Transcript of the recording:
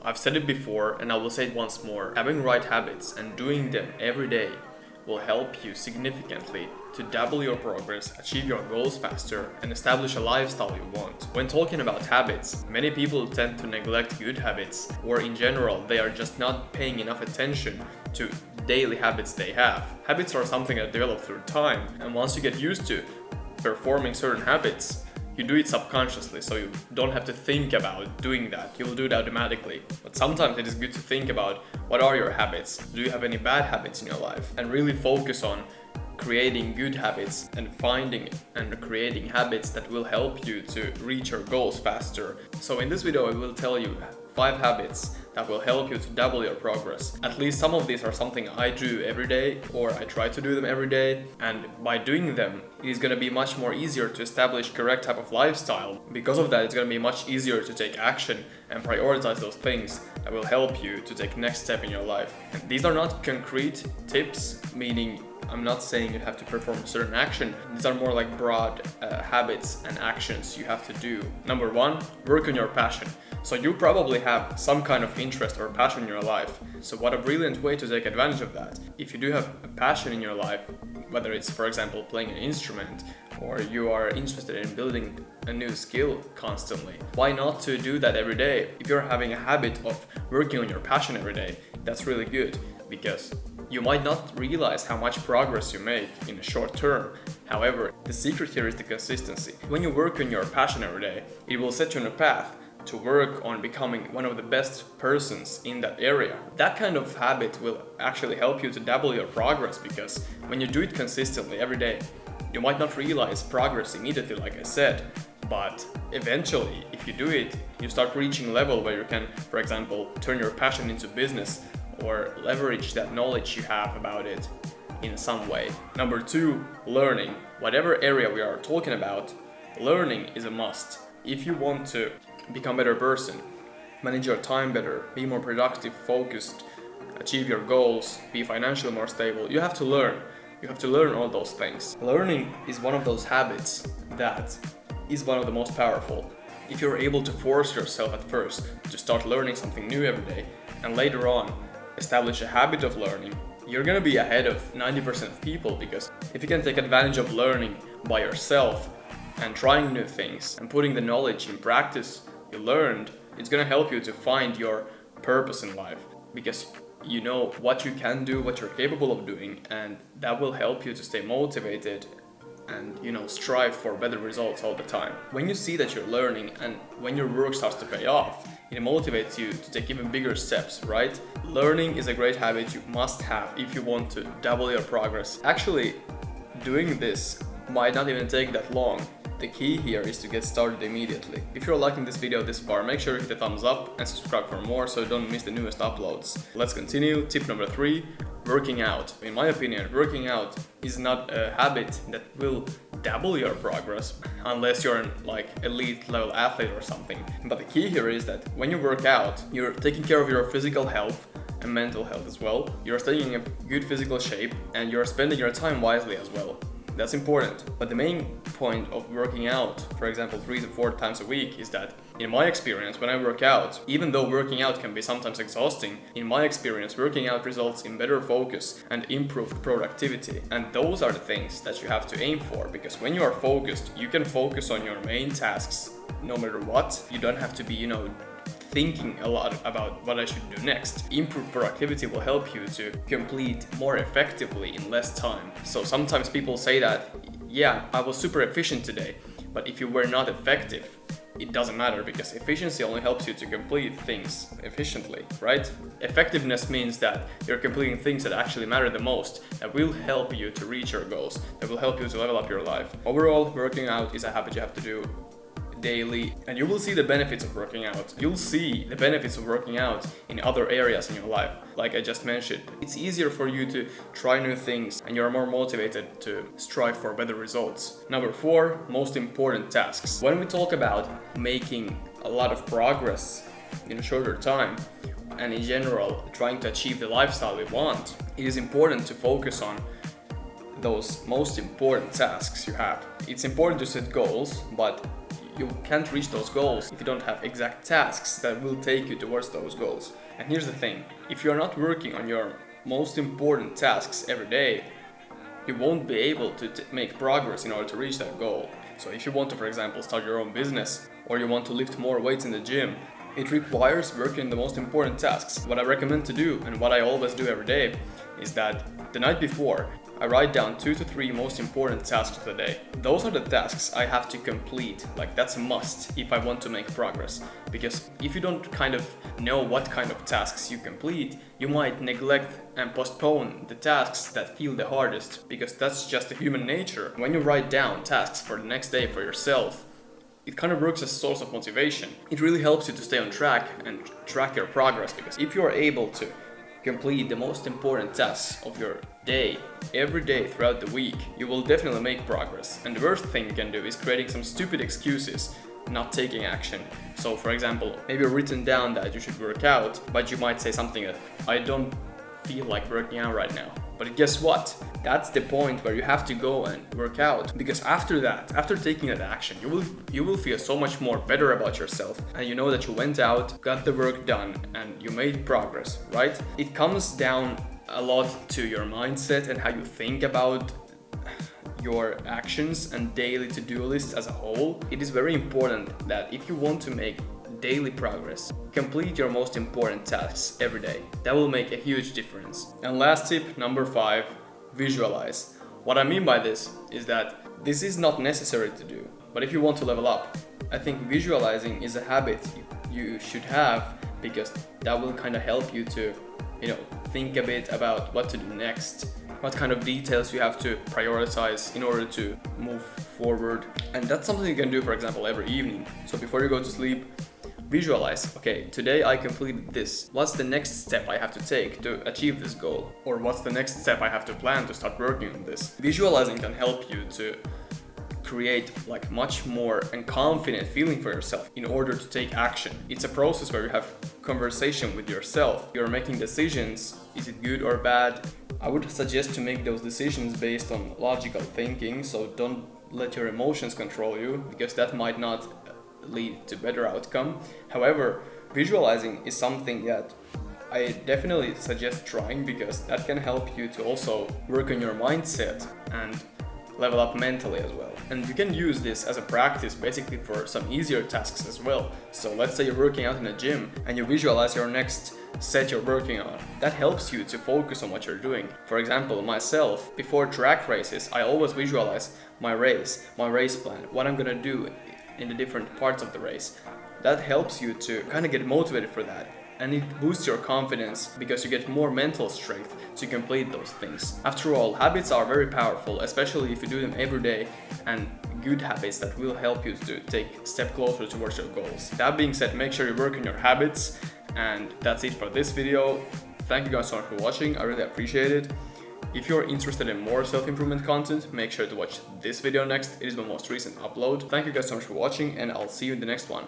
I've said it before and I will say it once more. Having right habits and doing them every day will help you significantly to double your progress, achieve your goals faster, and establish a lifestyle you want. When talking about habits, many people tend to neglect good habits, or in general, they are just not paying enough attention to daily habits they have. Habits are something that develop through time, and once you get used to performing certain habits, you do it subconsciously, so you don't have to think about doing that. You will do it automatically. But sometimes it is good to think about what are your habits? Do you have any bad habits in your life? And really focus on creating good habits and finding and creating habits that will help you to reach your goals faster. So in this video I will tell you 5 habits that will help you to double your progress. At least some of these are something I do every day, or I try to do them every day, and by doing them it is going to be much more easier to establish correct type of lifestyle. Because of that, it's going to be much easier to take action and prioritize those things that will help you to take next step in your life. And these are not concrete tips, meaning I'm not saying you have to perform a certain action. These are more like broad habits and actions you have to do. Number 1, work on your passion. So you probably have some kind of interest or passion in your life. So what a brilliant way to take advantage of that. If you do have a passion in your life, whether it's, for example, playing an instrument, or you are interested in building a new skill constantly, why not to do that every day? If you're having a habit of working on your passion every day, that's really good, because you might not realize how much progress you make in a short term. However, the secret here is the consistency. When you work on your passion every day, it will set you on a path to work on becoming one of the best persons in that area. That kind of habit will actually help you to double your progress, because when you do it consistently every day, you might not realize progress immediately, like I said, but eventually, if you do it, you start reaching a level where you can, for example, turn your passion into business, or leverage that knowledge you have about it in some way. Number 2, learning. Whatever area we are talking about, learning is a must. If you want to become a better person, manage your time better, be more productive, focused, achieve your goals, be financially more stable, you have to learn. You have to learn all those things. Learning is one of those habits that is one of the most powerful. If you're able to force yourself at first to start learning something new every day, and later on establish a habit of learning, you're gonna be ahead of 90% of people, because if you can take advantage of learning by yourself and trying new things and putting the knowledge in practice you learned, it's gonna help you to find your purpose in life, because you know what you can do, what you're capable of doing, and that will help you to stay motivated and strive for better results all the time. When you see that you're learning and when your work starts to pay off, it motivates you to take even bigger steps, right? Learning is a great habit you must have if you want to double your progress. Actually, doing this might not even take that long. The key here is to get started immediately. If you're liking this video this far, make sure you hit the thumbs up and subscribe for more so you don't miss the newest uploads. Let's continue. Tip number 3, working out. In my opinion, working out is not a habit that will double your progress unless you're an elite level athlete or something. But the key here is that when you work out, you're taking care of your physical health and mental health as well. You're staying in a good physical shape and you're spending your time wisely as well. That's important. But the main point of working out, for example, 3 to 4 times a week, is that in my experience, when I work out, even though working out can be sometimes exhausting, in my experience, working out results in better focus and improved productivity. And those are the things that you have to aim for, because when you are focused, you can focus on your main tasks no matter what. You don't have to be, thinking a lot about what I should do next. Improved productivity will help you to complete more effectively in less time. So sometimes people say that, yeah, I was super efficient today, but if you were not effective, it doesn't matter, because efficiency only helps you to complete things efficiently, right? Effectiveness means that you're completing things that actually matter the most, that will help you to reach your goals, that will help you to level up your life. Overall, working out is a habit you have to do daily, and you will see the benefits of working out. You'll see the benefits of working out in other areas in your life. Like I just mentioned, it's easier for you to try new things and you're more motivated to strive for better results. Number 4, most important tasks. When we talk about making a lot of progress in a shorter time, and in general trying to achieve the lifestyle we want, it is important to focus on those most important tasks you have. It's important to set goals, but you can't reach those goals if you don't have exact tasks that will take you towards those goals. And here's the thing, if you're not working on your most important tasks every day, you won't be able to make progress in order to reach that goal. So if you want to, for example, start your own business, or you want to lift more weights in the gym, it requires working the most important tasks. What I recommend to do, and what I always do every day, is that the night before, I write down 2 to 3 most important tasks of the day. Those are the tasks I have to complete, like that's a must if I want to make progress. Because if you don't kind of know what kind of tasks you complete, you might neglect and postpone the tasks that feel the hardest, because that's just the human nature. When you write down tasks for the next day for yourself, it kind of works as a source of motivation. It really helps you to stay on track and track your progress, because if you are able to complete the most important tasks of your day every day throughout the week, you will definitely make progress. And the worst thing you can do is creating some stupid excuses, not taking action. So for example, maybe you've written down that you should work out, but you might say something that, I don't feel like working out right now. But guess what? That's the point where you have to go and work out, because after that, after taking that action, you will feel so much more better about yourself, and you know that you went out, got the work done, and you made progress, right? It comes down a lot to your mindset and how you think about your actions and daily to-do lists as a whole. It is very important that if you want to make daily progress, complete your most important tasks every day. That will make a huge difference. And last tip, number 5, visualize. What I mean by this is that this is not necessary to do, but if you want to level up, I think visualizing is a habit you should have, because that will kind of help you to, think a bit about what to do next, what kind of details you have to prioritize in order to move forward. And that's something you can do, for example, every evening. So before you go to sleep, visualize, okay, today I completed this. What's the next step I have to take to achieve this goal? Or what's the next step I have to plan to start working on this? Visualizing can help you to create like much more and confident feeling for yourself in order to take action. It's a process where you have conversation with yourself. You're making decisions. Is it good or bad? I would suggest to make those decisions based on logical thinking, so don't let your emotions control you, because that might not lead to better outcome. However, visualizing is something that I definitely suggest trying, because that can help you to also work on your mindset and level up mentally as well. And you can use this as a practice basically for some easier tasks as well. So let's say you're working out in a gym and you visualize your next set you're working on. That helps you to focus on what you're doing. For example, myself, before track races, I always visualize my race plan, what I'm gonna do in the different parts of the race. That helps you to kind of get motivated for that. And it boosts your confidence because you get more mental strength to complete those things. After all, habits are very powerful, especially if you do them every day, and good habits that will help you to take a step closer towards your goals. That being said, make sure you work on your habits, and that's it for this video. Thank you guys so much for watching, I really appreciate it. If you're interested in more self-improvement content, make sure to watch this video next. It is my most recent upload. Thank you guys so much for watching, and I'll see you in the next one.